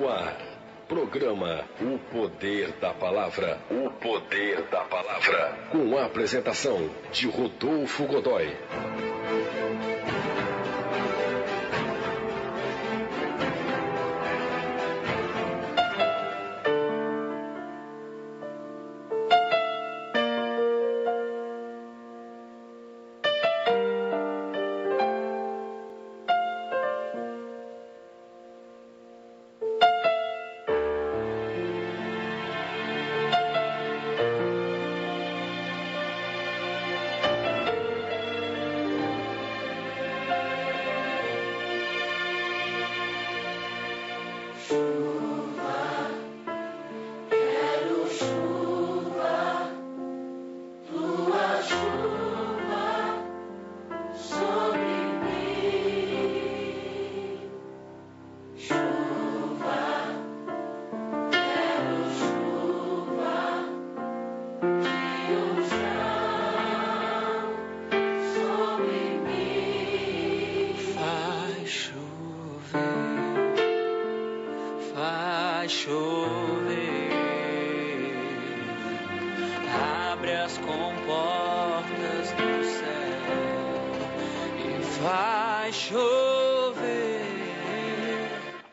No ar, programa O Poder da Palavra. O Poder da Palavra. Com a apresentação de Rodolfo Godoy.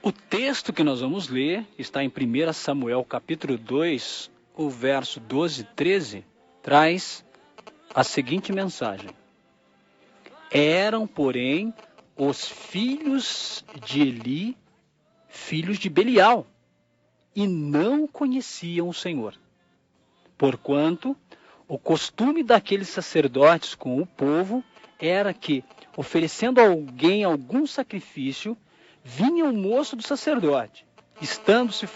O texto que nós vamos ler está em 1 Samuel capítulo 2, o verso 12 e 13, traz a seguinte mensagem. Eram, porém, os filhos de Eli, filhos de Belial, e não conheciam o Senhor. Porquanto, o costume daqueles sacerdotes com o povo era que, oferecendo a alguém algum sacrifício, vinha o moço do sacerdote, estando-se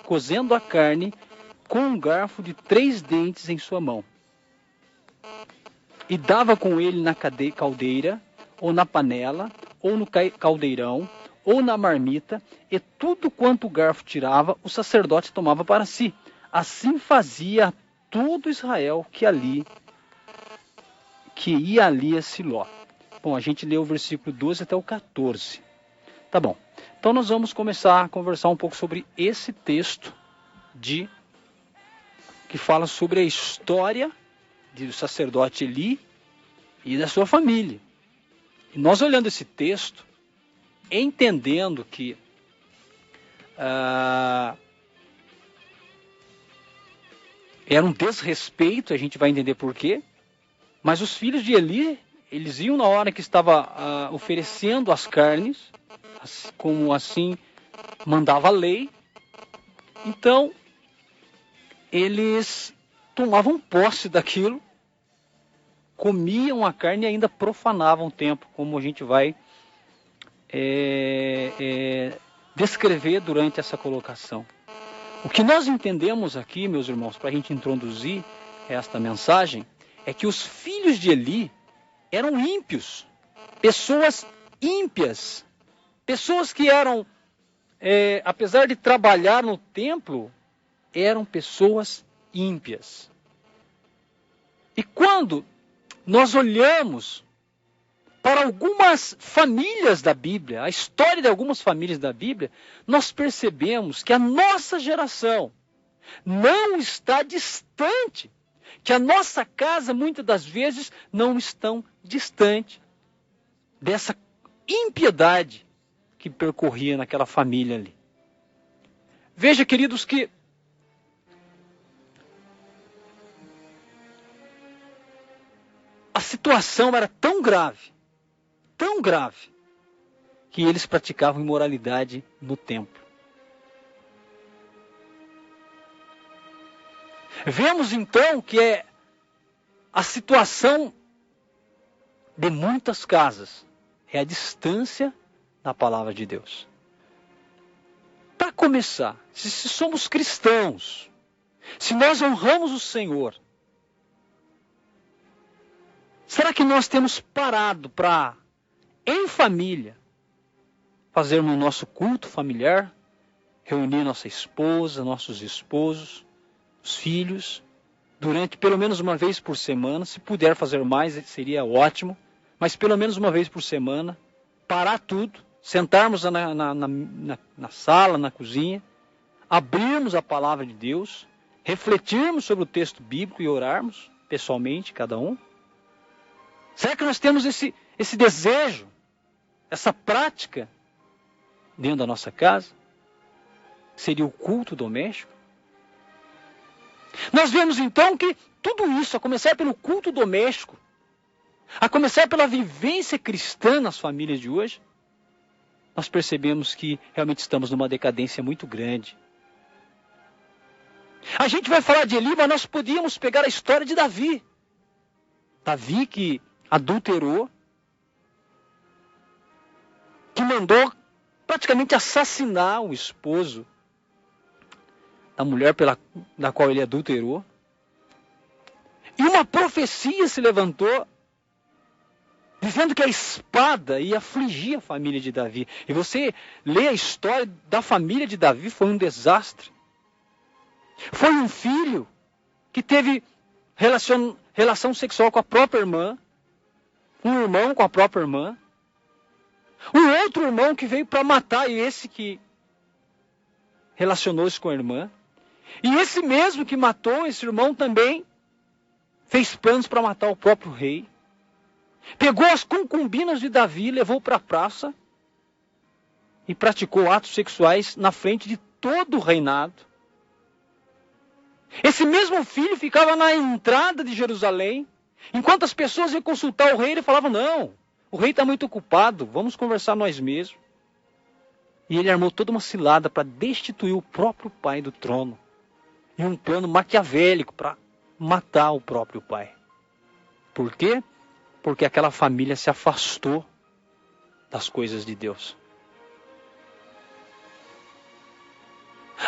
cozendo a carne com um garfo de 3 dentes em sua mão. E dava com ele na caldeira, ou na panela, ou no caldeirão, ou na marmita, e tudo quanto o garfo tirava, o sacerdote tomava para si. Assim fazia todo Israel que ia ali a Siló. Bom, a gente leu o versículo 12 até o 14. Tá bom. Então nós vamos começar a conversar um pouco sobre esse texto que fala sobre a história do sacerdote Eli e da sua família. E nós olhando esse texto, entendendo que era um desrespeito, a gente vai entender por quê, mas os filhos de Eli, eles iam na hora que estava oferecendo as carnes, como assim mandava a lei. Então, eles tomavam posse daquilo, comiam a carne e ainda profanavam o templo, como a gente vai descrever durante essa colocação. O que nós entendemos aqui, meus irmãos, para a gente introduzir esta mensagem, é que os filhos de Eli eram ímpios, pessoas ímpias, pessoas que eram, apesar de trabalhar no templo, eram pessoas ímpias. E quando nós olhamos para algumas famílias da Bíblia, a história de algumas famílias da Bíblia, nós percebemos que a nossa geração não está distante, que a nossa casa, muitas das vezes, não estão distante dessa impiedade que percorria naquela família ali. Veja, queridos, que a situação era tão grave, que eles praticavam imoralidade no templo. Vemos então que a situação de muitas casas é a distância da palavra de Deus. Para começar, se somos cristãos, se nós honramos o Senhor, será que nós temos parado para, em família, fazermos o nosso culto familiar, reunir nossa esposa, nossos esposos, os filhos, durante pelo menos uma vez por semana? Se puder fazer mais, seria ótimo, mas pelo menos uma vez por semana, parar tudo sentarmos na sala, na cozinha, abrirmos a palavra de Deus, refletirmos sobre o texto bíblico e orarmos pessoalmente, cada um? Será que nós temos esse desejo, essa prática dentro da nossa casa? Seria o culto doméstico? Nós vemos então que tudo isso, a começar pelo culto doméstico, a começar pela vivência cristã nas famílias de hoje, nós percebemos que realmente estamos numa decadência muito grande. A gente vai falar de Eli, mas nós podíamos pegar a história de Davi. Davi que adulterou, que mandou praticamente assassinar o esposo da mulher da qual ele adulterou. E uma profecia se levantou, dizendo que a espada ia afligir a família de Davi. E você lê a história da família de Davi, foi um desastre. Foi um filho que teve relação sexual com a própria irmã, um irmão com a própria irmã, um outro irmão que veio para matar esse que relacionou-se com a irmã. E esse mesmo que matou esse irmão também fez planos para matar o próprio rei. Pegou as concubinas de Davi, levou para a praça e praticou atos sexuais na frente de todo o reinado. Esse mesmo filho ficava na entrada de Jerusalém. Enquanto as pessoas iam consultar o rei, ele falava: não, o rei está muito ocupado, vamos conversar nós mesmos. E ele armou toda uma cilada para destituir o próprio pai do trono. E um plano maquiavélico para matar o próprio pai. Por quê? Porque aquela família se afastou das coisas de Deus.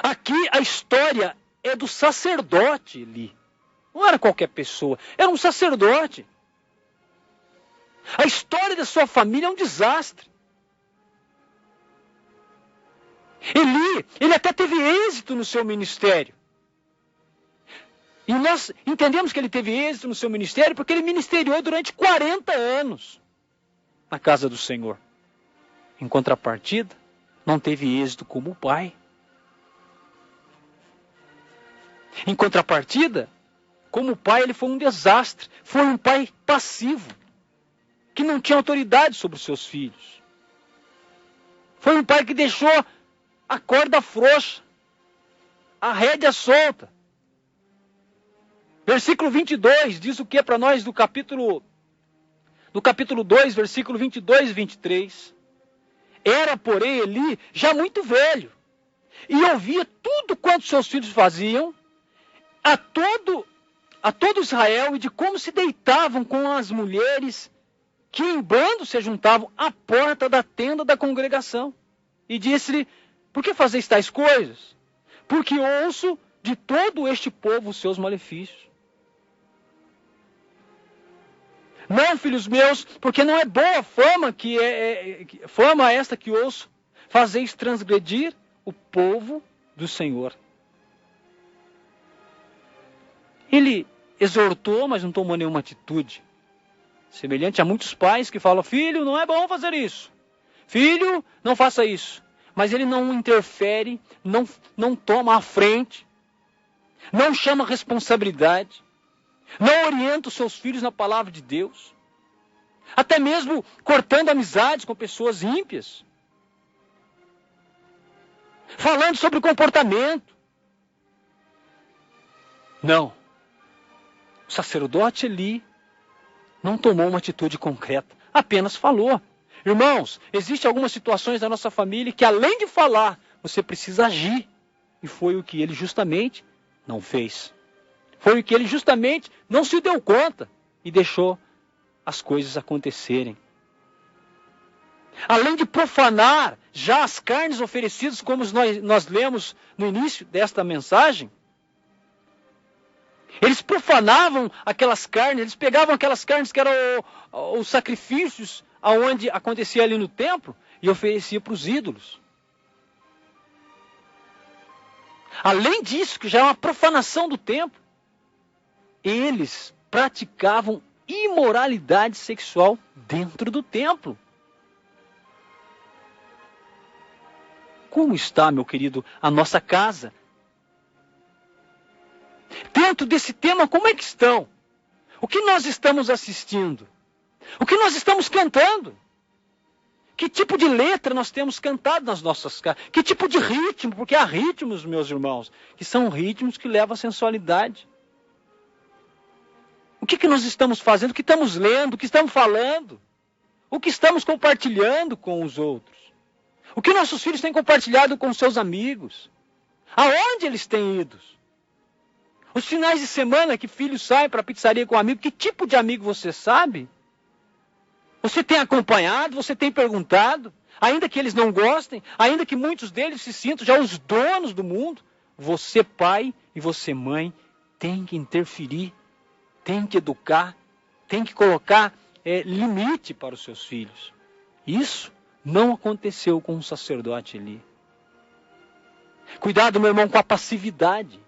Aqui a história é do sacerdote Eli. Não era qualquer pessoa, era um sacerdote. A história da sua família é um desastre. Eli, ele até teve êxito no seu ministério. E nós entendemos que ele teve êxito no seu ministério porque ele ministeriou durante 40 anos na casa do Senhor. Em contrapartida, não teve êxito como pai. Em contrapartida, como pai, ele foi um desastre. Foi um pai passivo, que não tinha autoridade sobre os seus filhos. Foi um pai que deixou a corda frouxa, a rédea solta. Versículo 22 diz o que para nós do capítulo 2, versículo 22 e 23. Era, porém, Eli já muito velho, e ouvia tudo quanto seus filhos faziam, a todo Israel, e de como se deitavam com as mulheres que em bando se juntavam à porta da tenda da congregação. E disse-lhe: por que fazeis tais coisas? Porque ouço de todo este povo os seus malefícios. Não, filhos meus, porque não é boa fama fama esta que ouço, fazeis transgredir o povo do Senhor. Ele exortou, mas não tomou nenhuma atitude. Semelhante a muitos pais que falam: filho, não é bom fazer isso. Filho, não faça isso. Mas ele não interfere, não toma a frente, não chama a responsabilidade, não orienta os seus filhos na palavra de Deus, até mesmo cortando amizades com pessoas ímpias, falando sobre comportamento. Não. O sacerdote Eli não tomou uma atitude concreta, apenas falou. Irmãos, existem algumas situações da nossa família que, além de falar, você precisa agir. E foi o que ele justamente não fez. Foi o que ele justamente não se deu conta e deixou as coisas acontecerem. Além de profanar já as carnes oferecidas, como nós lemos no início desta mensagem, eles profanavam aquelas carnes, eles pegavam aquelas carnes que eram os sacrifícios aonde acontecia ali no templo e oferecia para os ídolos. Além disso, que já é uma profanação do templo, eles praticavam imoralidade sexual dentro do templo. Como está, meu querido, a nossa casa? Dentro desse tema, como é que estão? O que nós estamos assistindo? O que nós estamos cantando? Que tipo de letra nós temos cantado nas nossas casas? Que tipo de ritmo? Porque há ritmos, meus irmãos, que são ritmos que levam à sensualidade. O que nós estamos fazendo? O que estamos lendo? O que estamos falando? O que estamos compartilhando com os outros? O que nossos filhos têm compartilhado com seus amigos? Aonde eles têm ido? Os finais de semana que filhos saem para a pizzaria com um amigo, que tipo de amigo você sabe? Você tem acompanhado, você tem perguntado, ainda que eles não gostem, ainda que muitos deles se sintam já os donos do mundo, você pai e você mãe tem que interferir, tem que educar, tem que colocar limite para os seus filhos. Isso não aconteceu com o sacerdote Eli. Cuidado, meu irmão, com a passividade.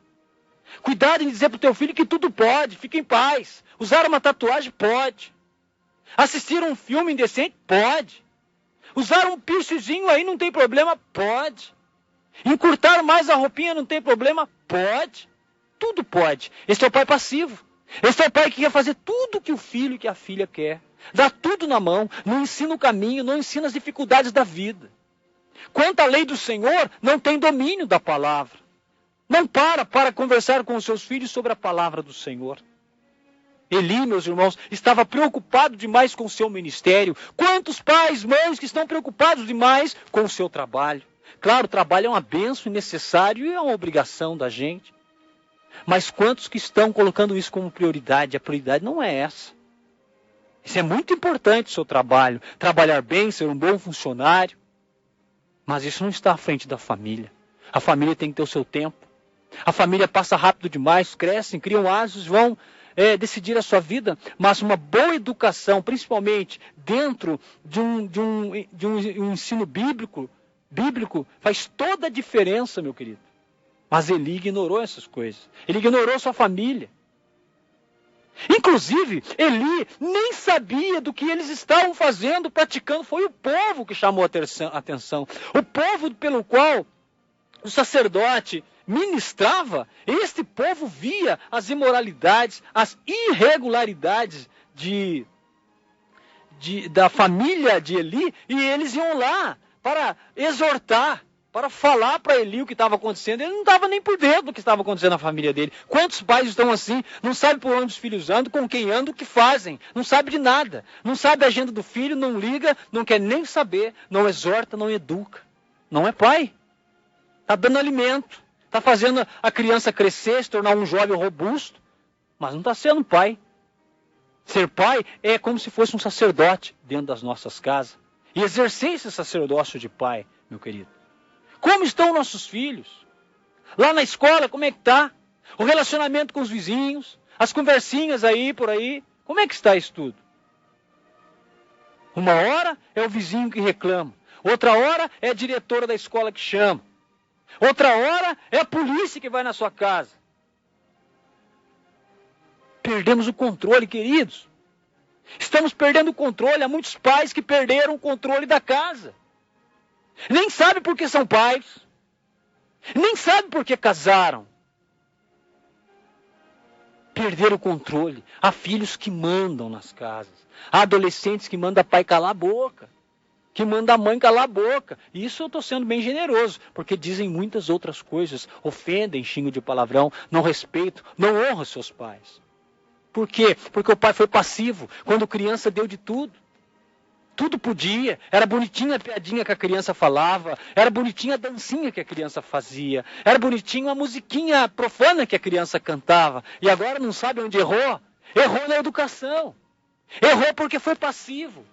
Cuidado em dizer para o teu filho que tudo pode, fica em paz. Usar uma tatuagem pode. Assistir um filme indecente pode. Usar um piercingzinho aí não tem problema, pode. Encurtar mais a roupinha não tem problema, pode. Tudo pode. Esse é o pai passivo. Esse é o pai que quer fazer tudo que o filho e que a filha quer. Dá tudo na mão, não ensina o caminho, não ensina as dificuldades da vida. Quanto à lei do Senhor, não tem domínio da palavra. Não para conversar com os seus filhos sobre a palavra do Senhor. Eli, meus irmãos, estava preocupado demais com o seu ministério. Quantos pais, mães que estão preocupados demais com o seu trabalho? Claro, o trabalho é uma bênção e necessário e é uma obrigação da gente. Mas quantos que estão colocando isso como prioridade? A prioridade não é essa. Isso é muito importante, o seu trabalho. Trabalhar bem, ser um bom funcionário. Mas isso não está à frente da família. A família tem que ter o seu tempo. A família passa rápido demais, crescem, criam asas, vão decidir a sua vida. Mas uma boa educação, principalmente dentro de um ensino bíblico, faz toda a diferença, meu querido. Mas Eli ignorou essas coisas. Ele ignorou sua família. Inclusive, Eli nem sabia do que eles estavam fazendo, praticando. Foi o povo que chamou a atenção. O povo pelo qual o sacerdote ministrava, este povo via as imoralidades, as irregularidades da família de Eli, e eles iam lá para exortar, para falar para Eli o que estava acontecendo. Ele não estava nem por dentro do que estava acontecendo na família dele. Quantos pais estão assim, não sabem por onde os filhos andam, com quem andam, o que fazem, não sabe de nada, não sabe a agenda do filho, não liga, não quer nem saber, não exorta, não educa. Não é pai. Está dando alimento, está fazendo a criança crescer, se tornar um jovem robusto, mas não está sendo pai. Ser pai é como se fosse um sacerdote dentro das nossas casas. E exercer esse sacerdócio de pai, meu querido. Como estão nossos filhos? Lá na escola, como é que está? O relacionamento com os vizinhos, as conversinhas aí, por aí, como é que está isso tudo? Uma hora é o vizinho que reclama, outra hora é a diretora da escola que chama. Outra hora é a polícia que vai na sua casa. Perdemos o controle, queridos. Estamos perdendo o controle. Há muitos pais que perderam o controle da casa. Nem sabem por que são pais. Nem sabem por que casaram. Perderam o controle. Há filhos que mandam nas casas. Há adolescentes que mandam pai calar a boca. Que manda a mãe calar a boca. E isso eu estou sendo bem generoso, porque dizem muitas outras coisas, ofendem, xingam de palavrão, não respeitam, não honram seus pais. Por quê? Porque o pai foi passivo. Quando criança deu de tudo. Tudo podia. Era bonitinha a piadinha que a criança falava, era bonitinha a dancinha que a criança fazia, era bonitinha a musiquinha profana que a criança cantava. E agora não sabe onde errou? Errou na educação. Errou porque foi passivo.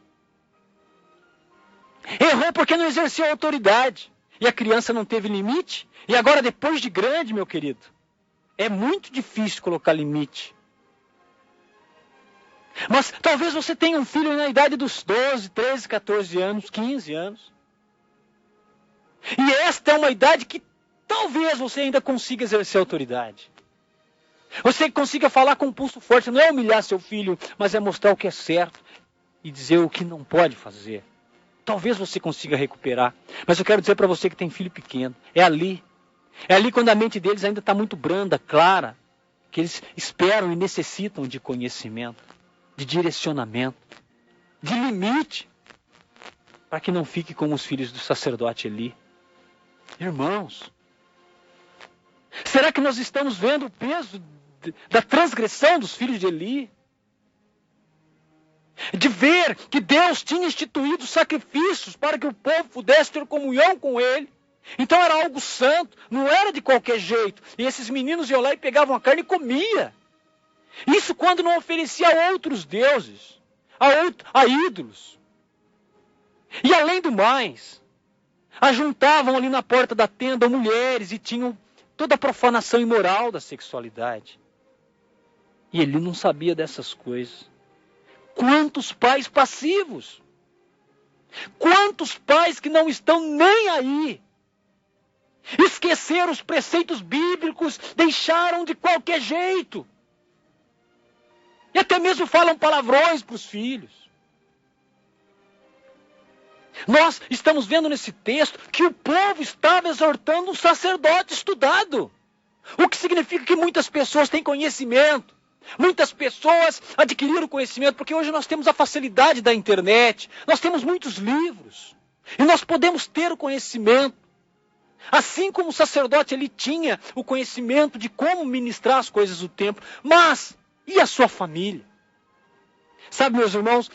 Errou porque não exerceu autoridade. E a criança não teve limite. E agora, depois de grande, meu querido, é muito difícil colocar limite. Mas talvez você tenha um filho na idade dos 12, 13, 14 anos, 15 anos. E esta é uma idade que talvez você ainda consiga exercer autoridade. Você consiga falar com um pulso forte. Não é humilhar seu filho, mas é mostrar o que é certo e dizer o que não pode fazer. Talvez você consiga recuperar. Mas eu quero dizer para você que tem filho pequeno. É ali. É ali quando a mente deles ainda está muito branda, clara. Que eles esperam e necessitam de conhecimento. De direcionamento. De limite. Para que não fique como os filhos do sacerdote Eli. Irmãos. Será que nós estamos vendo o peso da transgressão dos filhos de Eli? De ver que Deus tinha instituído sacrifícios para que o povo pudesse ter comunhão com Ele. Então era algo santo, não era de qualquer jeito. E esses meninos iam lá e pegavam a carne e comia. Isso quando não oferecia a outros deuses, a ídolos. E além do mais, ajuntavam ali na porta da tenda mulheres e tinham toda a profanação imoral da sexualidade. E ele não sabia dessas coisas. Quantos pais passivos! Quantos pais que não estão nem aí! Esqueceram os preceitos bíblicos, deixaram de qualquer jeito. E até mesmo falam palavrões para os filhos. Nós estamos vendo nesse texto que o povo estava exortando um sacerdote estudado. O que significa que muitas pessoas têm conhecimento. Muitas pessoas adquiriram conhecimento, porque hoje nós temos a facilidade da internet. Nós temos muitos livros. E nós podemos ter o conhecimento. Assim como o sacerdote ele tinha o conhecimento de como ministrar as coisas do templo. Mas, e a sua família? Sabe, meus irmãos,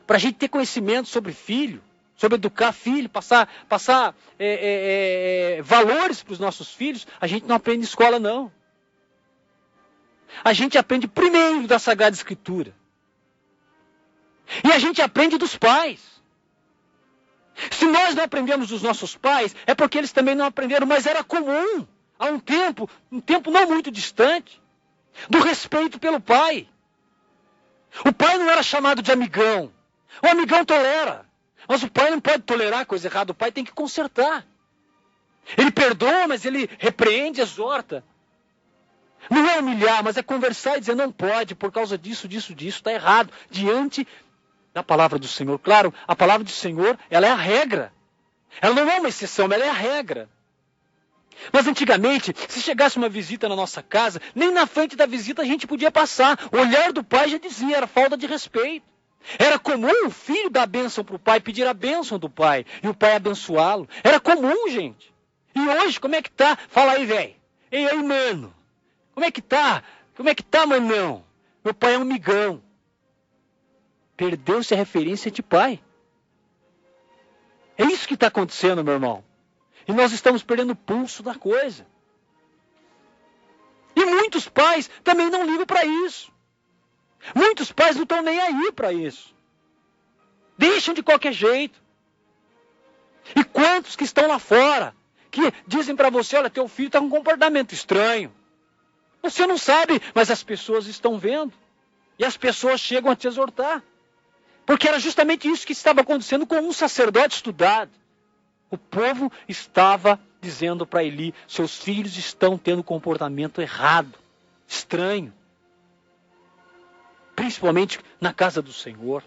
para a gente ter conhecimento sobre filho, sobre educar filho, passar valores para os nossos filhos, a gente não aprende em escola, não. A gente aprende primeiro da Sagrada Escritura. E a gente aprende dos pais. Se nós não aprendemos dos nossos pais, é porque eles também não aprenderam, mas era comum, há um tempo não muito distante, do respeito pelo pai. O pai não era chamado de amigão. O amigão tolera, mas o pai não pode tolerar coisa errada, o pai tem que consertar. Ele perdoa, mas ele repreende, exorta. Não é humilhar, mas é conversar e dizer, não pode, por causa disso, está errado, diante da palavra do Senhor. Claro, a palavra do Senhor, ela é a regra. Ela não é uma exceção, ela é a regra. Mas antigamente, se chegasse uma visita na nossa casa, nem na frente da visita a gente podia passar. O olhar do pai já dizia, era falta de respeito. Era comum o filho dar a bênção para o pai, pedir a bênção do pai, e o pai abençoá-lo. Era comum, gente. E hoje, como é que tá? Fala aí, velho. Ei, aí, mano. Como é que tá? Como é que tá, manão? Meu pai é um migão. Perdeu-se a referência de pai. É isso que está acontecendo, meu irmão. E nós estamos perdendo o pulso da coisa. E muitos pais também não ligam para isso. Muitos pais não estão nem aí para isso. Deixam de qualquer jeito. E quantos que estão lá fora, que dizem para você, olha, teu filho está com um comportamento estranho. Você não sabe, mas as pessoas estão vendo. E as pessoas chegam a te exortar. Porque era justamente isso que estava acontecendo com um sacerdote estudado. O povo estava dizendo para Eli, seus filhos estão tendo comportamento errado, estranho. Principalmente na casa do Senhor.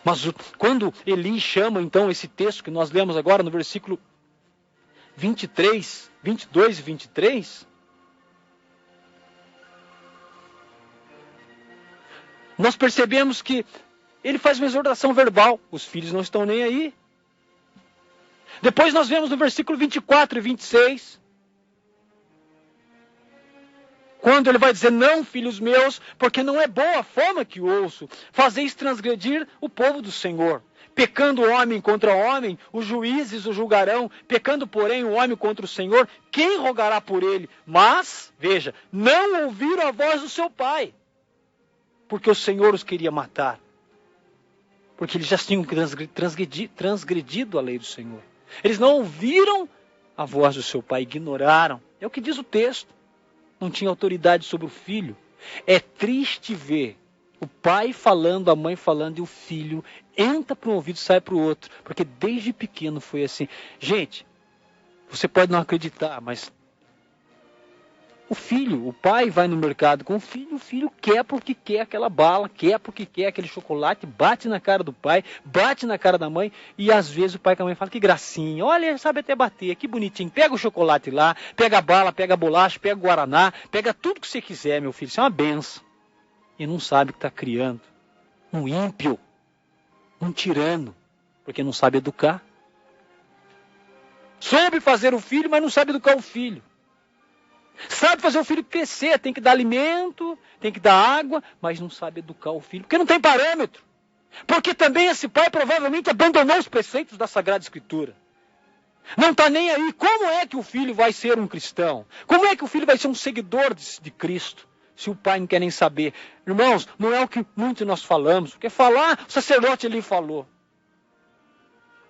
Mas quando Eli chama então esse texto que nós lemos agora no versículo 22 e 23, nós percebemos que ele faz uma exortação verbal. Os filhos não estão nem aí. Depois nós vemos no versículo 24 e 26, quando ele vai dizer, não, filhos meus, porque não é boa a forma que ouço, fazeis transgredir o povo do Senhor. Pecando o homem contra o homem, os juízes o julgarão. Pecando, porém, o homem contra o Senhor, quem rogará por ele? Mas, veja, não ouviram a voz do seu pai, porque o Senhor os queria matar. Porque eles já tinham transgredido a lei do Senhor. Eles não ouviram a voz do seu pai, ignoraram. É o que diz o texto. Não tinha autoridade sobre o filho. É triste ver o pai falando, a mãe falando, e o filho entra para um ouvido e sai para o outro. Porque desde pequeno foi assim. Gente, você pode não acreditar, mas O pai vai no mercado com o filho quer porque quer aquela bala, quer porque quer aquele chocolate, bate na cara do pai, bate na cara da mãe, e às vezes o pai com a mãe fala, que gracinha, olha, sabe até bater, que bonitinho, pega o chocolate lá, pega a bala, pega a bolacha, pega o guaraná, pega tudo que você quiser, meu filho, isso é uma benção. E não sabe que está criando um ímpio, um tirano, porque não sabe educar. Soube fazer o filho, mas não sabe educar o filho. Sabe fazer o filho crescer, tem que dar alimento, tem que dar água, mas não sabe educar o filho, porque não tem parâmetro. Porque também esse pai provavelmente abandonou os preceitos da Sagrada Escritura. Não está nem aí. Como é que o filho vai ser um cristão? Como é que o filho vai ser um seguidor de Cristo? Se o pai não quer nem saber. Irmãos, não é o que muito nós falamos, porque falar, o sacerdote ali falou.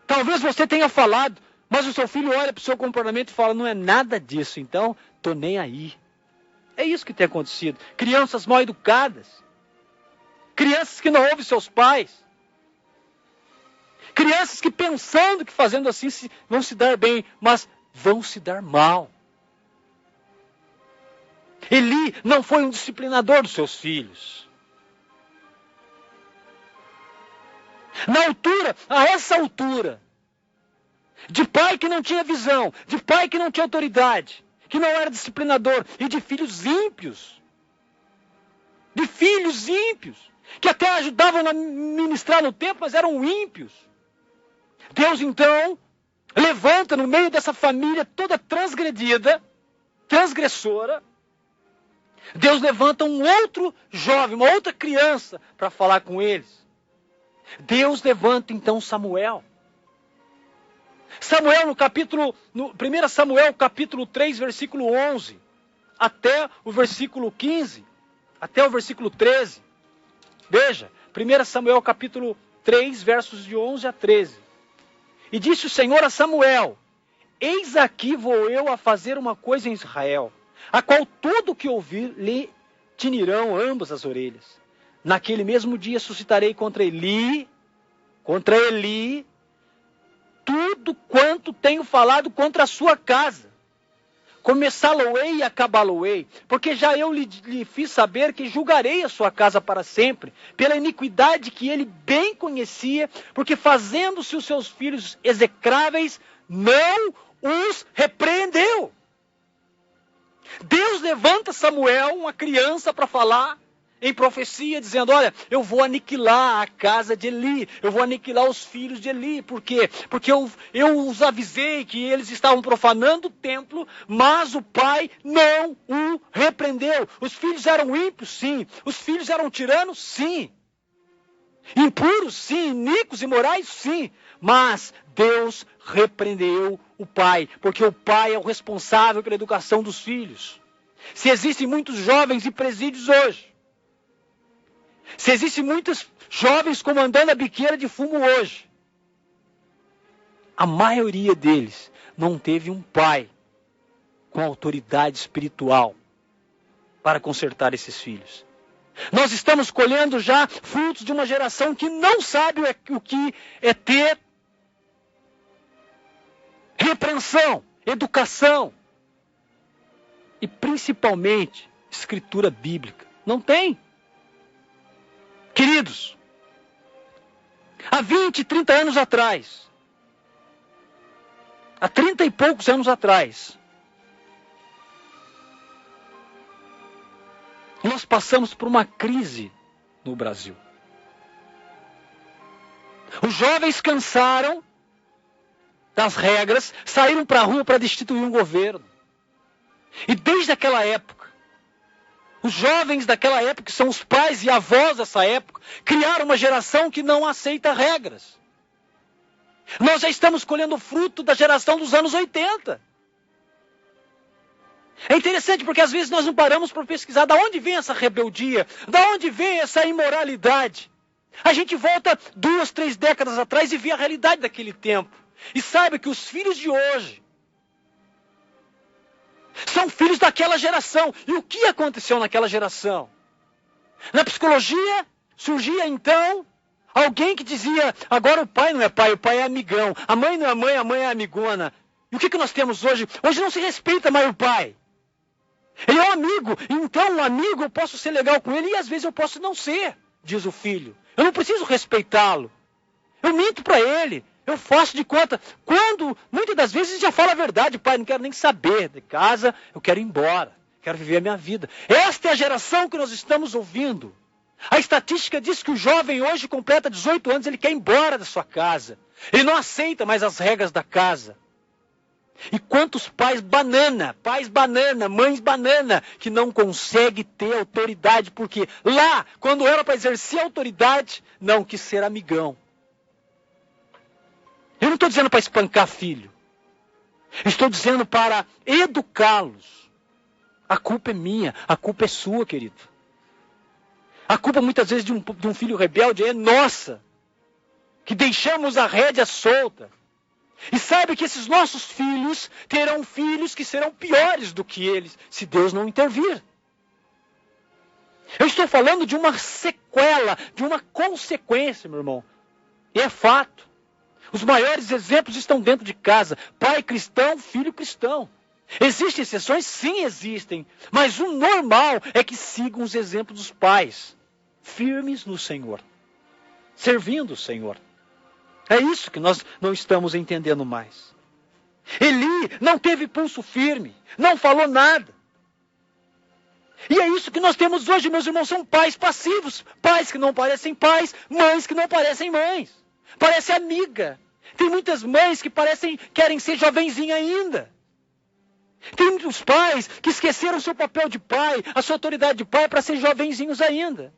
Talvez você tenha falado, mas o seu filho olha para o seu comportamento e fala, não é nada disso, então estou nem aí. É isso que tem acontecido. Crianças mal educadas. Crianças que não ouvem seus pais. Crianças que pensando que fazendo assim vão se dar bem, mas vão se dar mal. Eli não foi um disciplinador dos seus filhos. A essa altura, de pai que não tinha visão, de pai que não tinha autoridade, que não era disciplinador, e de filhos ímpios. De filhos ímpios, que até ajudavam a ministrar no templo, mas eram ímpios. Deus então levanta no meio dessa família toda transgredida, transgressora, Deus levanta um outro jovem, uma outra criança para falar com eles. Deus levanta então Samuel. Samuel no 1 Samuel capítulo 3, versículo 11, até o versículo 15, até o versículo 13. Veja, 1 Samuel capítulo 3, versos de 11 a 13. E disse o Senhor a Samuel, eis aqui vou eu a fazer uma coisa em Israel, a qual todo o que ouvir lhe tinirão ambas as orelhas. Naquele mesmo dia suscitarei contra Eli, tudo quanto tenho falado contra a sua casa. Começá-lo-ei e acabá-lo-ei, porque já eu lhe fiz saber que julgarei a sua casa para sempre, pela iniquidade que ele bem conhecia, porque fazendo-se os seus filhos execráveis, não os repreendeu. Deus levanta Samuel, uma criança, para falar em profecia, dizendo, olha, eu vou aniquilar a casa de Eli, eu vou aniquilar os filhos de Eli. Por quê? Porque eu os avisei que eles estavam profanando o templo, mas o pai não o repreendeu. Os filhos eram ímpios, sim. Os filhos eram tiranos, sim. Impuros, sim. Iníquos e imorais, sim. Mas Deus repreendeu o pai, porque o pai é o responsável pela educação dos filhos. Se existem muitos jovens em presídios hoje, se existem muitos jovens comandando a biqueira de fumo hoje, a maioria deles não teve um pai com autoridade espiritual para consertar esses filhos. Nós estamos colhendo já frutos de uma geração que não sabe o que é ter repreensão, educação e principalmente escritura bíblica. Não tem. Queridos, há 20, 30 anos atrás, há 30 e poucos anos atrás, nós passamos por uma crise no Brasil. Os jovens cansaram das regras, saíram para a rua para destituir um governo. E desde aquela época, os jovens daquela época, que são os pais e avós dessa época, criaram uma geração que não aceita regras. Nós já estamos colhendo o fruto da geração dos anos 80. É interessante porque às vezes nós não paramos para pesquisar de onde vem essa rebeldia, de onde vem essa imoralidade. A gente volta 2, 3 décadas atrás e vê a realidade daquele tempo. E saiba que os filhos de hoje são filhos daquela geração. E o que aconteceu naquela geração? Na psicologia, surgia então alguém que dizia, agora o pai não é pai, o pai é amigão. A mãe não é mãe, a mãe é amigona. E o que nós temos hoje? Hoje não se respeita mais o pai. Ele é um amigo, então um amigo eu posso ser legal com ele e às vezes eu posso não ser, diz o filho. Eu não preciso respeitá-lo. Eu minto para ele, eu faço de conta. Quando, muitas das vezes, já fala a verdade, pai, não quero nem saber de casa, eu quero ir embora, quero viver a minha vida. Esta é a geração que nós estamos ouvindo. A estatística diz que o jovem hoje completa 18 anos, ele quer ir embora da sua casa. Ele não aceita mais as regras da casa. E quantos pais banana, mães banana, que não conseguem ter autoridade, porque lá, quando era para exercer autoridade, não quis ser amigão. Eu não estou dizendo para espancar filho. Estou dizendo para educá-los. A culpa é minha, a culpa é sua, querido. A culpa muitas vezes de um filho rebelde é nossa, que deixamos a rédea solta. E sabe que esses nossos filhos terão filhos que serão piores do que eles, se Deus não intervir. Eu estou falando de uma sequela, de uma consequência, meu irmão. E é fato. Os maiores exemplos estão dentro de casa. Pai cristão, filho cristão. Existem exceções? Sim, existem. Mas o normal é que sigam os exemplos dos pais. Firmes no Senhor. Servindo o Senhor. É isso que nós não estamos entendendo mais. Eli não teve pulso firme. Não falou nada. E é isso que nós temos hoje, meus irmãos. São pais passivos. Pais que não parecem pais. Mães que não parecem mães. Parece amiga. Tem muitas mães que querem ser jovenzinha ainda. Tem muitos pais que esqueceram o seu papel de pai, a sua autoridade de pai, para ser jovenzinhos ainda.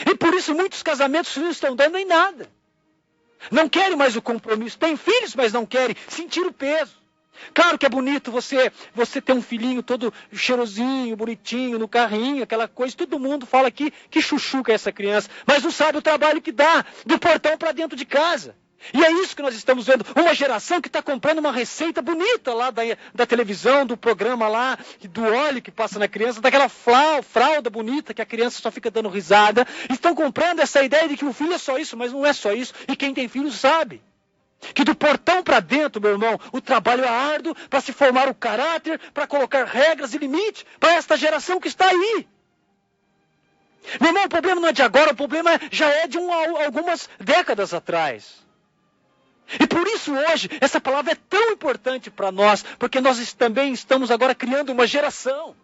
E por isso muitos casamentos não estão dando em nada. Não querem mais o compromisso. Têm filhos, mas não querem sentir o peso. Claro que é bonito você ter um filhinho todo cheirosinho, bonitinho, no carrinho, aquela coisa. Todo mundo fala aqui que chuchuca essa criança. Mas não sabe o trabalho que dá do portão para dentro de casa. E é isso que nós estamos vendo. Uma geração que está comprando uma receita bonita lá da televisão, do programa lá, do óleo que passa na criança, daquela fralda bonita que a criança só fica dando risada. Estão comprando essa ideia de que o filho é só isso, mas não é só isso. E quem tem filho sabe. Que do portão para dentro, meu irmão, o trabalho é árduo para se formar o caráter, para colocar regras e limites para esta geração que está aí. Meu irmão, o problema não é de agora, o problema já é de algumas décadas atrás. E por isso hoje, essa palavra é tão importante para nós, porque nós também estamos agora criando uma geração.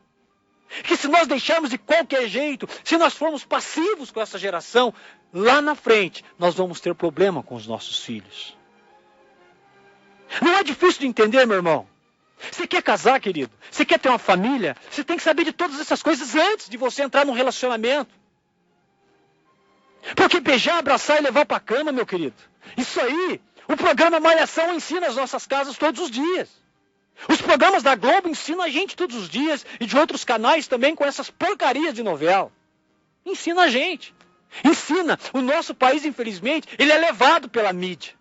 Que se nós deixarmos de qualquer jeito, se nós formos passivos com essa geração, lá na frente, nós vamos ter problema com os nossos filhos. Não é difícil de entender, meu irmão. Você quer casar, querido? Você quer ter uma família? Você tem que saber de todas essas coisas antes de você entrar num relacionamento. Porque beijar, abraçar e levar para a cama, meu querido, isso aí, o programa Malhação ensina as nossas casas todos os dias. Os programas da Globo ensinam a gente todos os dias e de outros canais também com essas porcarias de novela. Ensina a gente. Ensina. O nosso país, infelizmente, ele é levado pela mídia.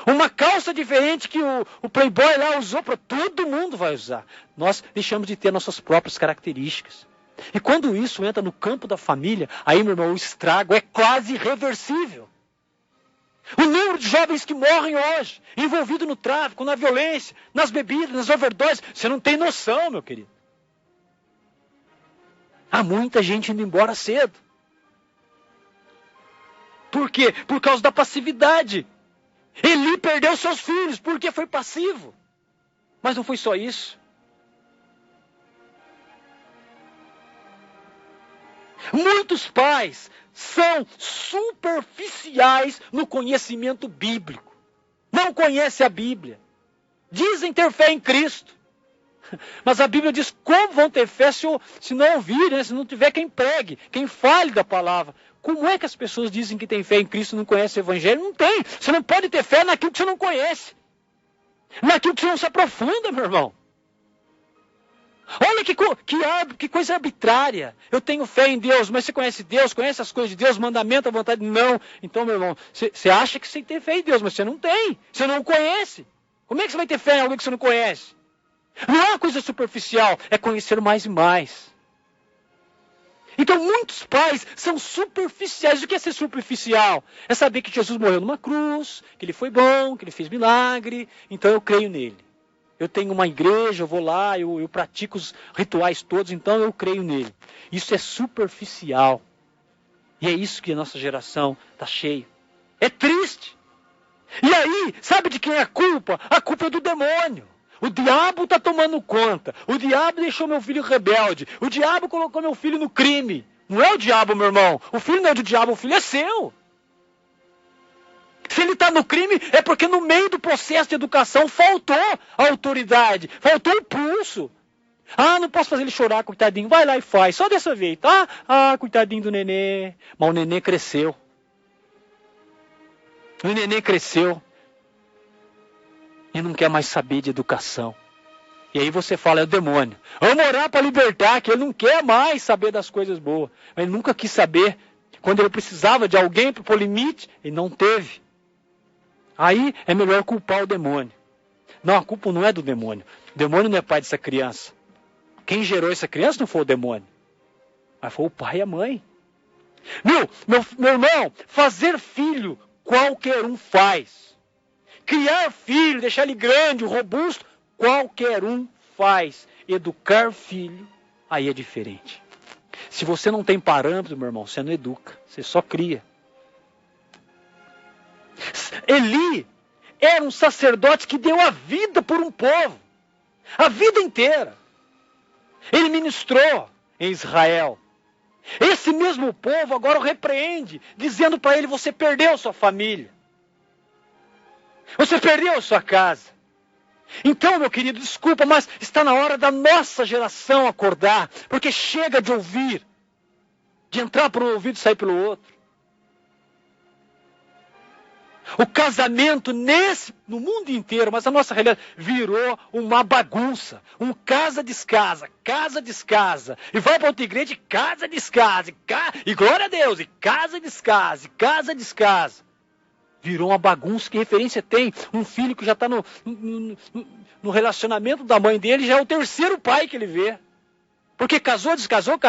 Uma calça diferente que o Playboy lá usou, para todo mundo vai usar. Nós deixamos de ter nossas próprias características. E quando isso entra no campo da família, aí, meu irmão, o estrago é quase irreversível. O número de jovens que morrem hoje, envolvidos no tráfico, na violência, nas bebidas, nas overdoses, você não tem noção, meu querido. Há muita gente indo embora cedo. Por quê? Por causa da passividade. Eli perdeu seus filhos porque foi passivo. Mas não foi só isso. Muitos pais são superficiais no conhecimento bíblico. Não conhecem a Bíblia. Dizem ter fé em Cristo. Mas a Bíblia diz como vão ter fé se não ouvir, né? Se não tiver quem pregue, quem fale da palavra. Como é que as pessoas dizem que têm fé em Cristo e não conhecem o Evangelho? Não tem. Você não pode ter fé naquilo que você não conhece. Naquilo que você não se aprofunda, meu irmão. Olha que coisa arbitrária. Eu tenho fé em Deus, mas você conhece Deus, conhece as coisas de Deus, mandamento, a vontade? Não. Então, meu irmão, você acha que você tem fé em Deus, mas você não tem. Você não conhece. Como é que você vai ter fé em alguém que você não conhece? Não é uma coisa superficial, é conhecer mais e mais. Então, muitos pais são superficiais. O que é ser superficial? É saber que Jesus morreu numa cruz, que ele foi bom, que ele fez milagre, então eu creio nele. eu tenho uma igreja, eu vou lá, eu pratico os rituais todos, então eu creio nele. Isso é superficial. E é isso que a nossa geração está cheia. É triste. E aí, sabe de quem é a culpa? A culpa é do demônio. O diabo está tomando conta. O diabo deixou meu filho rebelde. O diabo colocou meu filho no crime. Não é o diabo, meu irmão. O filho não é do diabo, o filho é seu. Se ele está no crime, é porque no meio do processo de educação faltou a autoridade, faltou o pulso. Ah, não posso fazer ele chorar, coitadinho. Vai lá e faz, só dessa vez, tá? Ah, coitadinho do nenê. Mas o nenê cresceu. O nenê cresceu. E não quer mais saber de educação. E aí você fala, é o demônio. Vamos orar para libertar, que ele não quer mais saber das coisas boas. Mas ele nunca quis saber. Quando ele precisava de alguém para pôr limite, ele não teve. Aí é melhor culpar o demônio. Não, a culpa não é do demônio. O demônio não é pai dessa criança. Quem gerou essa criança não foi o demônio. Mas foi o pai e a mãe. Meu irmão, fazer filho qualquer um faz. Criar filho, deixar ele grande, robusto, qualquer um faz. Educar filho, aí é diferente. Se você não tem parâmetro, meu irmão, você não educa. Você só cria. Eli era um sacerdote que deu a vida por um povo. A vida inteira. Ele ministrou em Israel. Esse mesmo povo agora o repreende, dizendo para ele, você perdeu sua família. Você perdeu sua casa. Então, meu querido, desculpa, mas está na hora da nossa geração acordar, porque chega de ouvir, de entrar por um ouvido e sair pelo outro. O casamento no mundo inteiro, mas a nossa realidade virou uma bagunça. Um casa-descasa. E vai para outra igreja e casa-descasa. E glória a Deus, e casa-descasa, casa-descasa. Virou uma bagunça. Que referência tem? Um filho que já está no relacionamento da mãe dele, já é o terceiro pai que ele vê. Porque casou, descasou.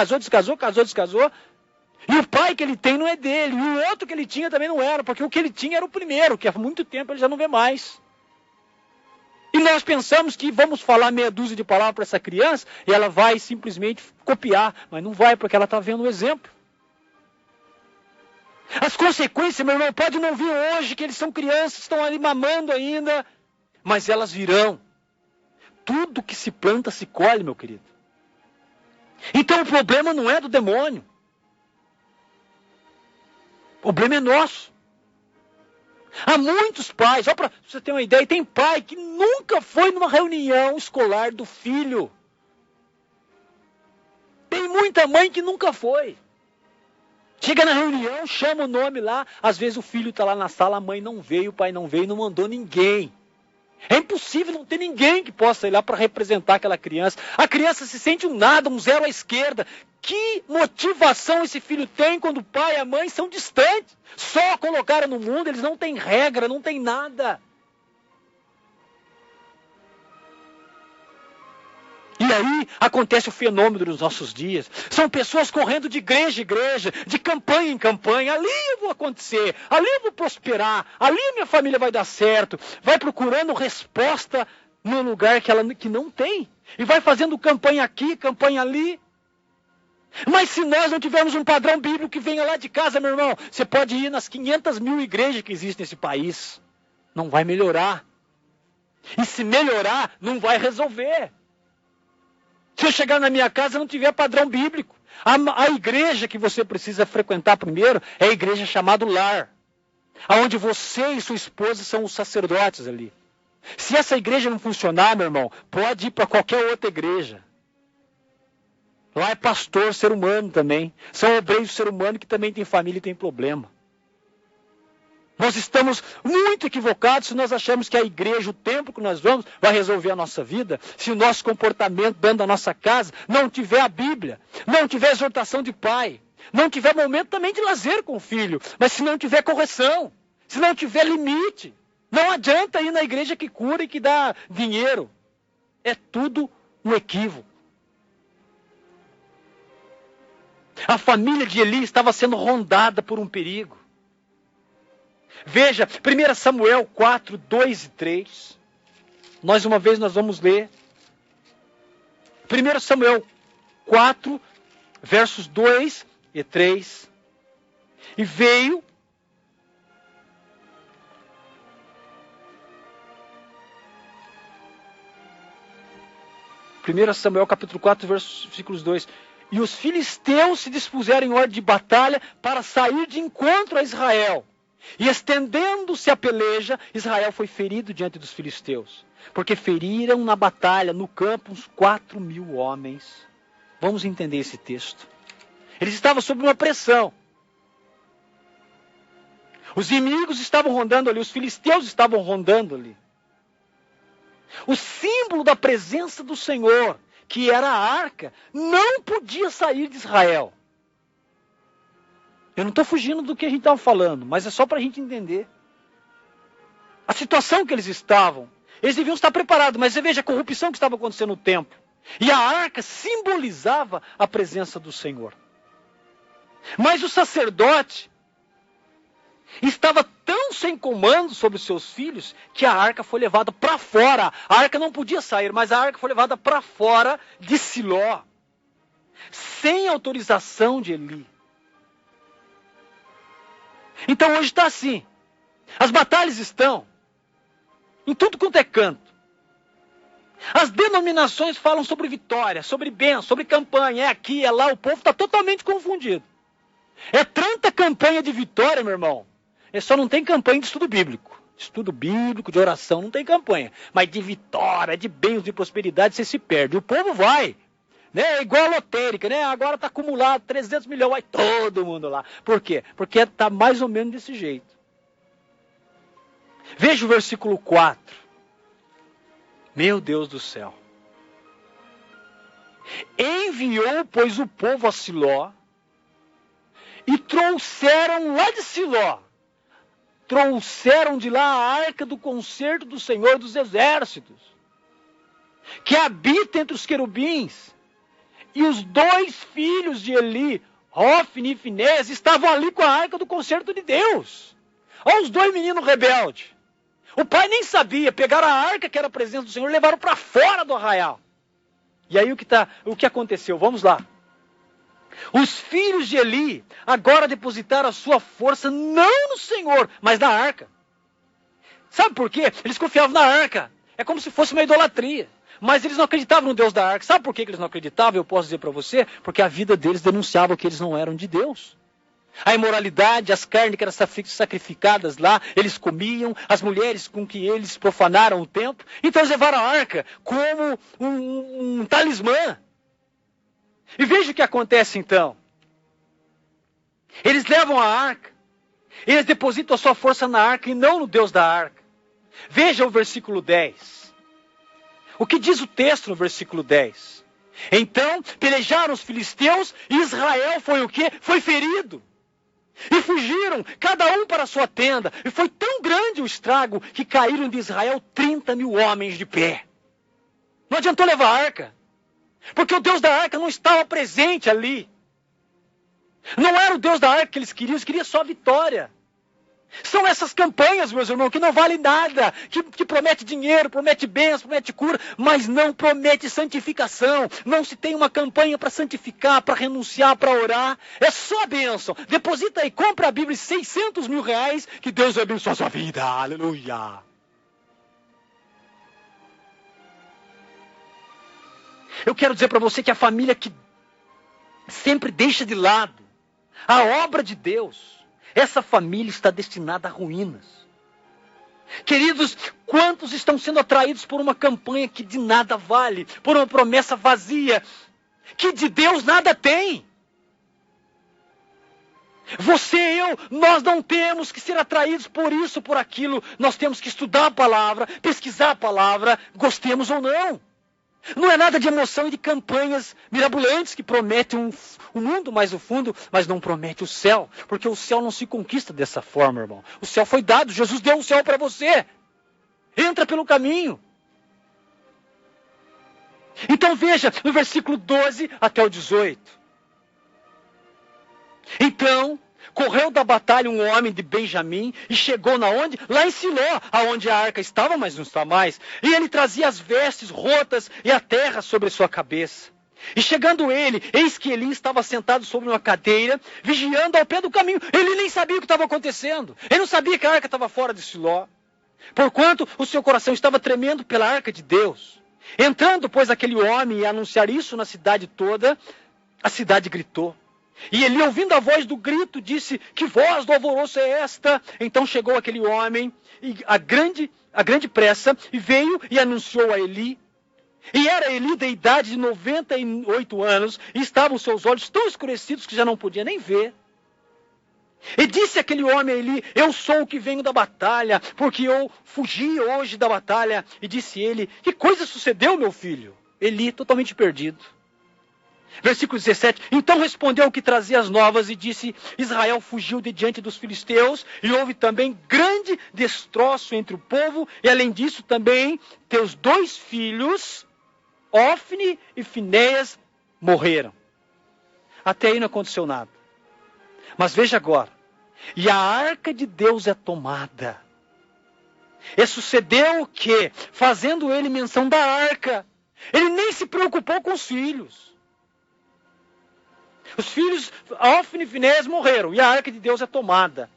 E o pai que ele tem não é dele. E o outro que ele tinha também não era. Porque o que ele tinha era o primeiro, que há muito tempo ele já não vê mais. E nós pensamos que vamos falar meia dúzia de palavras para essa criança e ela vai simplesmente copiar. Mas não vai, porque ela está vendo o exemplo. As consequências, meu irmão, pode não vir hoje, que eles são crianças, estão ali mamando ainda. Mas elas virão. Tudo que se planta se colhe, meu querido. Então o problema não é do demônio. O problema é nosso. Há muitos pais, só para você ter uma ideia, tem pai que nunca foi numa reunião escolar do filho. Tem muita mãe que nunca foi. Chega na reunião, chama o nome lá, às vezes o filho está lá na sala, a mãe não veio, o pai não veio, não mandou ninguém. É impossível não ter ninguém que possa ir lá para representar aquela criança. A criança se sente um nada, um zero à esquerda. Que motivação esse filho tem quando o pai e a mãe são distantes? Só a colocaram no mundo, eles não têm regra, não têm nada. E aí acontece o fenômeno dos nossos dias. São pessoas correndo de igreja em igreja, de campanha em campanha. Ali eu vou acontecer, ali eu vou prosperar, ali a minha família vai dar certo. Vai procurando resposta no lugar que não tem. E vai fazendo campanha aqui, campanha ali. Mas se nós não tivermos um padrão bíblico que venha lá de casa, meu irmão, você pode ir nas 500 mil igrejas que existem nesse país. Não vai melhorar. E se melhorar, não vai resolver. Se eu chegar na minha casa e não tiver padrão bíblico, a igreja que você precisa frequentar primeiro é a igreja chamada lar, onde você e sua esposa são os sacerdotes ali. Se essa igreja não funcionar, meu irmão, pode ir para qualquer outra igreja. Lá é pastor, ser humano também. São obreiros, ser humano que também tem família e tem problema. Nós estamos muito equivocados se nós achamos que a igreja, o templo que nós vamos, vai resolver a nossa vida. Se o nosso comportamento dentro da nossa casa não tiver a Bíblia, não tiver exortação de pai, não tiver momento também de lazer com o filho, mas se não tiver correção, se não tiver limite, não adianta ir na igreja que cura e que dá dinheiro. É tudo um equívoco. A família de Eli estava sendo rondada por um perigo. Veja, 1 Samuel 4, 2 e 3. Mais uma vez nós vamos ler 1 Samuel 4, versos 2 e 3. E veio Samuel capítulo 4, versículos 2. E os filisteus se dispuseram em ordem de batalha para sair de encontro a Israel. E estendendo-se a peleja, Israel foi ferido diante dos filisteus. Porque feriram na batalha, no campo, uns 4.000 homens. Vamos entender esse texto. Eles estavam sob uma pressão. Os inimigos estavam rondando ali, os filisteus estavam rondando ali. O símbolo da presença do Senhor, que era a arca, não podia sair de Israel. Eu não estou fugindo do que a gente estava falando, mas é só para a gente entender a situação que eles estavam. Eles deviam estar preparados, mas você veja a corrupção que estava acontecendo no templo. E a arca simbolizava a presença do Senhor. Mas o sacerdote estava tão sem comando sobre os seus filhos que a arca foi levada para fora. A arca não podia sair, mas a arca foi levada para fora de Siló, sem autorização de Eli. Então hoje está assim. As batalhas estão em tudo quanto é canto. As denominações falam sobre vitória, sobre bênção, sobre campanha. É aqui, é lá, o povo está totalmente confundido. É tanta campanha de vitória, meu irmão. Só não tem campanha de estudo bíblico. Estudo bíblico, de oração, não tem campanha. Mas de vitória, de bens, de prosperidade, você se perde. O povo vai. Né? É igual a lotérica, né? Agora está acumulado 300 milhões, vai todo mundo lá. Por quê? Porque está mais ou menos desse jeito. Veja o versículo 4. Meu Deus do céu. Enviou, pois, o povo a Siló e trouxeram lá de Siló. Trouxeram de lá a arca do concerto do Senhor dos Exércitos, que habita entre os querubins. E os 2 filhos de Eli, Hofni e Finés, estavam ali com a arca do concerto de Deus. Olha os 2 meninos rebeldes. O pai nem sabia, pegaram a arca que era a presença do Senhor e levaram para fora do arraial. E aí o que aconteceu? Vamos lá. Os filhos de Eli agora depositaram a sua força não no Senhor, mas na arca. Sabe por quê? Eles confiavam na arca. É como se fosse uma idolatria. Mas eles não acreditavam no Deus da arca. Sabe por que eles não acreditavam? Eu posso dizer para você, porque a vida deles denunciava que eles não eram de Deus. A imoralidade, as carnes que eram sacrificadas lá, eles comiam, as mulheres com que eles profanaram o templo. Então eles levaram a arca como um talismã. E veja o que acontece então. Eles levam a arca, eles depositam a sua força na arca e não no Deus da arca. Veja o versículo 10. O que diz o texto no versículo 10? Então pelejaram os filisteus e Israel foi o quê? Foi ferido. E fugiram, cada um para a sua tenda. E foi tão grande o estrago que caíram de Israel 30.000 homens de pé. Não adiantou levar a arca. Porque o Deus da arca não estava presente ali. Não era o Deus da arca que eles queriam só a vitória. São essas campanhas, meus irmãos, que não valem nada, que promete dinheiro, promete bênção, promete cura, mas não promete santificação. Não se tem uma campanha para santificar, para renunciar, para orar. É só a bênção. Deposita aí, compra a Bíblia de 600 mil reais, que Deus abençoe a sua vida. Aleluia. Eu quero dizer para você que a família que sempre deixa de lado a obra de Deus, essa família está destinada a ruínas. Queridos, quantos estão sendo atraídos por uma campanha que de nada vale, por uma promessa vazia, que de Deus nada tem? Você e eu, nós não temos que ser atraídos por isso, por aquilo. Nós temos que estudar a palavra, pesquisar a palavra, gostemos ou não. Não é nada de emoção e de campanhas mirabolantes que prometem o mundo mais o fundo, mas não promete o céu. Porque o céu não se conquista dessa forma, irmão. O céu foi dado, Jesus deu o céu para você. Entra pelo caminho. Então veja, no versículo 12 até o 18. Então, correu da batalha um homem de Benjamim e chegou na onde? Lá em Siló, aonde a arca estava, mas não está mais. E ele trazia as vestes rotas e a terra sobre sua cabeça. E chegando ele, eis que Eli estava sentado sobre uma cadeira, vigiando ao pé do caminho. Ele nem sabia o que estava acontecendo. Ele não sabia que a arca estava fora de Siló. Porquanto o seu coração estava tremendo pela arca de Deus. Entrando, pois, aquele homem e anunciar isso na cidade toda, a cidade gritou. E Eli, ouvindo a voz do grito, disse: que voz do alvoroço é esta? Então chegou aquele homem, e a grande pressa, e veio e anunciou a Eli. E era Eli da idade de 98 anos, e estavam seus olhos tão escurecidos que já não podia nem ver. E disse aquele homem a Eli: eu sou o que venho da batalha, porque eu fugi hoje da batalha. E disse ele: que coisa sucedeu, meu filho? Eli, totalmente perdido. Versículo 17, então respondeu o que trazia as novas e disse: Israel fugiu de diante dos filisteus, e houve também grande destroço entre o povo, e além disso também teus 2 filhos, Ofni e Finéias, morreram. Até aí não aconteceu nada. Mas veja agora, e a arca de Deus é tomada. E sucedeu o quê? Fazendo ele menção da arca, ele nem se preocupou com os filhos. Os filhos, Ofni e Finéias, morreram, e a arca de Deus é tomada.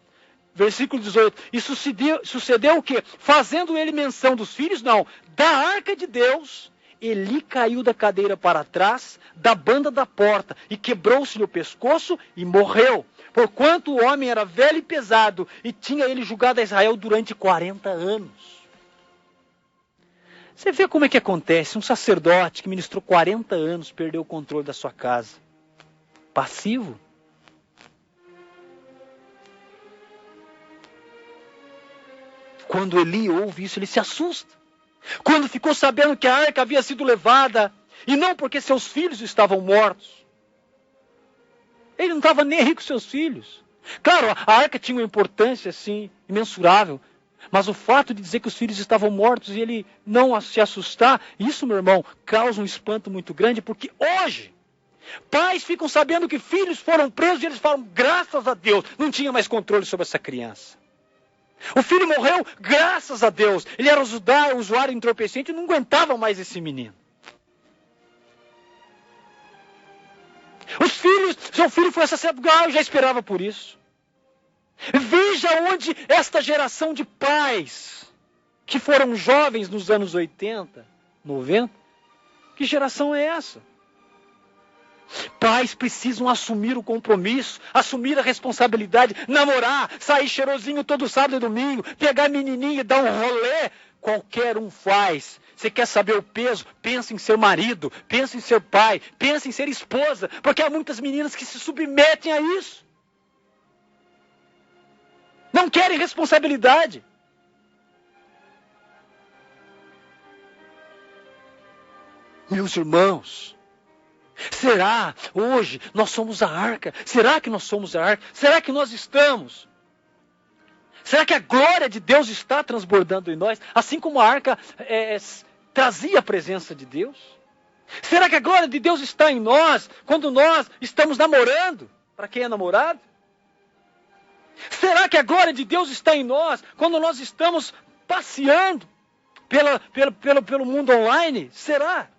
Versículo 18, e sucedeu o quê? Fazendo ele menção dos filhos, não, da arca de Deus, Eli caiu da cadeira para trás, da banda da porta, e quebrou-se-lhe o pescoço e morreu. Porquanto o homem era velho e pesado, e tinha ele julgado a Israel durante 40 anos. Você vê como é que acontece? Um sacerdote que ministrou 40 anos perdeu o controle da sua casa. Passivo. Quando Eli ouve isso, ele se assusta. Quando ficou sabendo que a arca havia sido levada, e não porque seus filhos estavam mortos. Ele não estava nem aí com seus filhos. Claro, a arca tinha uma importância, assim, imensurável. Mas o fato de dizer que os filhos estavam mortos e ele não se assustar, isso, meu irmão, causa um espanto muito grande, porque hoje, pais ficam sabendo que filhos foram presos e eles falam: graças a Deus, não tinha mais controle sobre essa criança. O filho morreu, graças a Deus. Ele era usuário entorpecente e não aguentava mais esse menino. Seu filho foi assassinado, eu já esperava por isso. Veja onde esta geração de pais, que foram jovens nos anos 80, 90, que geração é essa? Pais precisam assumir o compromisso, assumir a responsabilidade, namorar, sair cheirosinho todo sábado e domingo, pegar a menininha e dar um rolê. Qualquer um faz. Você quer saber o peso? Pensa em ser marido, pensa em ser pai, pensa em ser esposa, porque há muitas meninas que se submetem a isso. Não querem responsabilidade. Meus irmãos, será hoje nós somos a arca? Será que nós somos a arca? Será que nós estamos? Será que a glória de Deus está transbordando em nós? Assim como a arca trazia a presença de Deus? Será que a glória de Deus está em nós quando nós estamos namorando? Para quem é namorado? Será que a glória de Deus está em nós quando nós estamos passeando pelo mundo online? Será?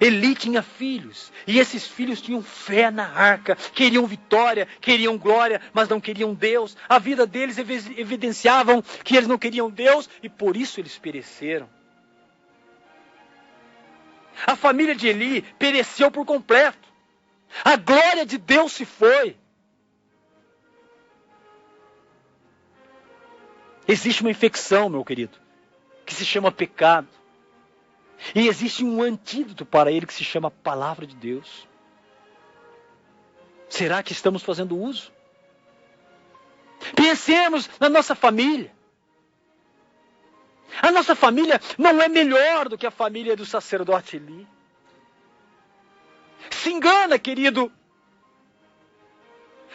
Eli tinha filhos, e esses filhos tinham fé na arca, queriam vitória, queriam glória, mas não queriam Deus. A vida deles evidenciavam que eles não queriam Deus, e por isso eles pereceram. A família de Eli pereceu por completo. A glória de Deus se foi. Existe uma infecção, meu querido, que se chama pecado. E existe um antídoto para ele que se chama Palavra de Deus. Será que estamos fazendo uso? Pensemos na nossa família. A nossa família não é melhor do que a família do sacerdote Eli. Se engana, querido,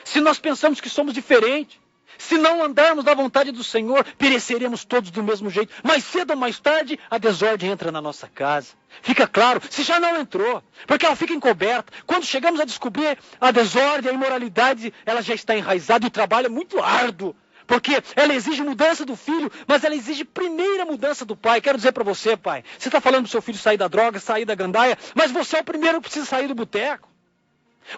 se nós pensamos que somos diferentes. Se não andarmos na vontade do Senhor, pereceremos todos do mesmo jeito. Mais cedo ou mais tarde, a desordem entra na nossa casa. Fica claro, se já não entrou, porque ela fica encoberta. Quando chegamos a descobrir a desordem, a imoralidade, ela já está enraizada e o trabalho é muito árduo. Porque ela exige mudança do filho, mas ela exige primeira mudança do pai. Quero dizer para você, pai, você está falando para o seu filho sair da droga, sair da gandaia, mas você é o primeiro que precisa sair do boteco.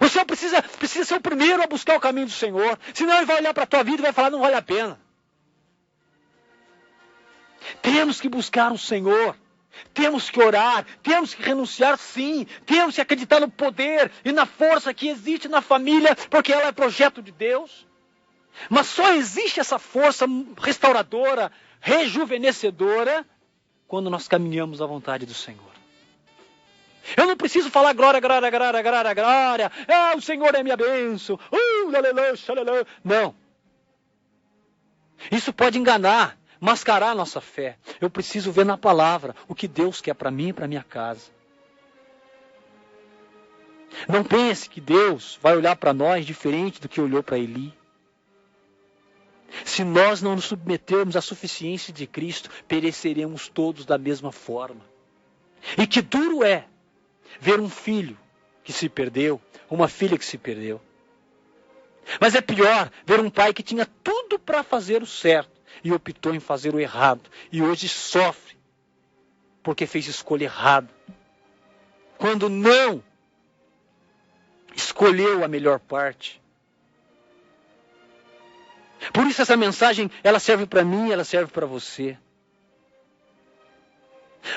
Você precisa ser o primeiro a buscar o caminho do Senhor. Senão ele vai olhar para a tua vida e vai falar, não vale a pena. Temos que buscar o Senhor. Temos que orar. Temos que renunciar, sim. Temos que acreditar no poder e na força que existe na família, porque ela é projeto de Deus. Mas só existe essa força restauradora, rejuvenescedora, quando nós caminhamos à vontade do Senhor. Eu não preciso falar glória, glória, glória, glória, glória. O Senhor é minha bênção. Não. Isso pode enganar, mascarar a nossa fé. Eu preciso ver na palavra o que Deus quer para mim e para minha casa. Não pense que Deus vai olhar para nós diferente do que olhou para Eli. Se nós não nos submetermos à suficiência de Cristo, pereceremos todos da mesma forma. E que duro é ver um filho que se perdeu, uma filha que se perdeu. Mas é pior ver um pai que tinha tudo para fazer o certo e optou em fazer o errado. E hoje sofre porque fez escolha errada. Quando não escolheu a melhor parte. Por isso essa mensagem, ela serve para mim, ela serve para você.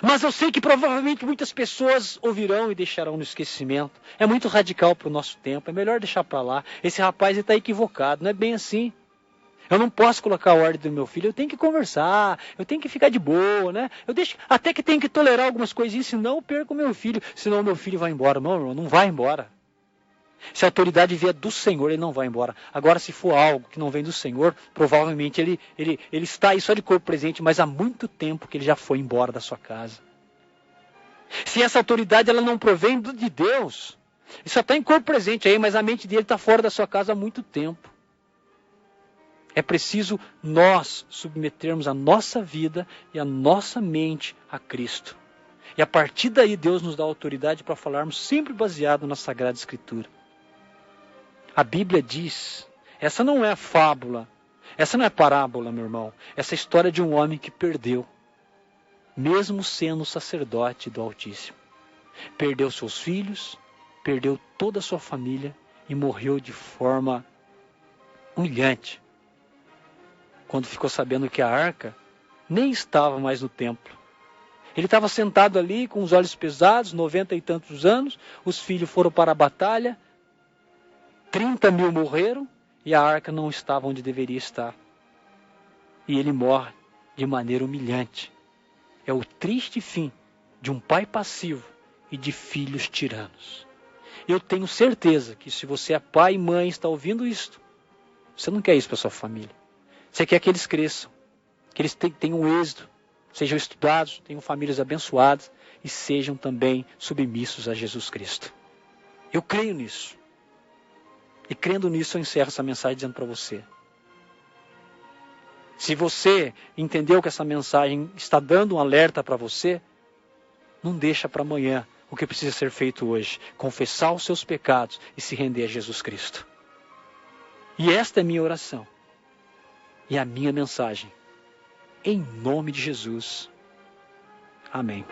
Mas eu sei que provavelmente muitas pessoas ouvirão e deixarão no esquecimento. É muito radical para o nosso tempo, é melhor deixar para lá. Esse rapaz está equivocado, não é bem assim. Eu não posso colocar a ordem do meu filho, eu tenho que conversar, eu tenho que ficar de boa, né? Até que tenho que tolerar algumas coisinhas, senão eu perco o meu filho, senão o meu filho vai embora. Não, irmão, não vai embora. Se a autoridade vier do Senhor, ele não vai embora. Agora, se for algo que não vem do Senhor, provavelmente ele está aí só de corpo presente, mas há muito tempo que ele já foi embora da sua casa. Se essa autoridade ela não provém de Deus, ele só está em corpo presente aí, mas a mente dele está fora da sua casa há muito tempo. É preciso nós submetermos a nossa vida e a nossa mente a Cristo. E a partir daí Deus nos dá autoridade para falarmos sempre baseado na Sagrada Escritura. A Bíblia diz, essa não é fábula, essa não é parábola, meu irmão. Essa é a história de um homem que perdeu, mesmo sendo sacerdote do Altíssimo. Perdeu seus filhos, perdeu toda a sua família e morreu de forma humilhante. Quando ficou sabendo que a arca nem estava mais no templo. Ele estava sentado ali com os olhos pesados, 90 e tantos anos, os filhos foram para a batalha, 30.000 morreram e a arca não estava onde deveria estar. E ele morre de maneira humilhante. É o triste fim de um pai passivo e de filhos tiranos. Eu tenho certeza que se você é pai e mãe e está ouvindo isto, você não quer isso para sua família. Você quer que eles cresçam, que eles tenham êxito, sejam estudados, tenham famílias abençoadas e sejam também submissos a Jesus Cristo. Eu creio nisso. E crendo nisso, eu encerro essa mensagem dizendo para você. Se você entendeu que essa mensagem está dando um alerta para você, não deixa para amanhã o que precisa ser feito hoje. Confessar os seus pecados e se render a Jesus Cristo. E esta é a minha oração. E a minha mensagem. Em nome de Jesus. Amém.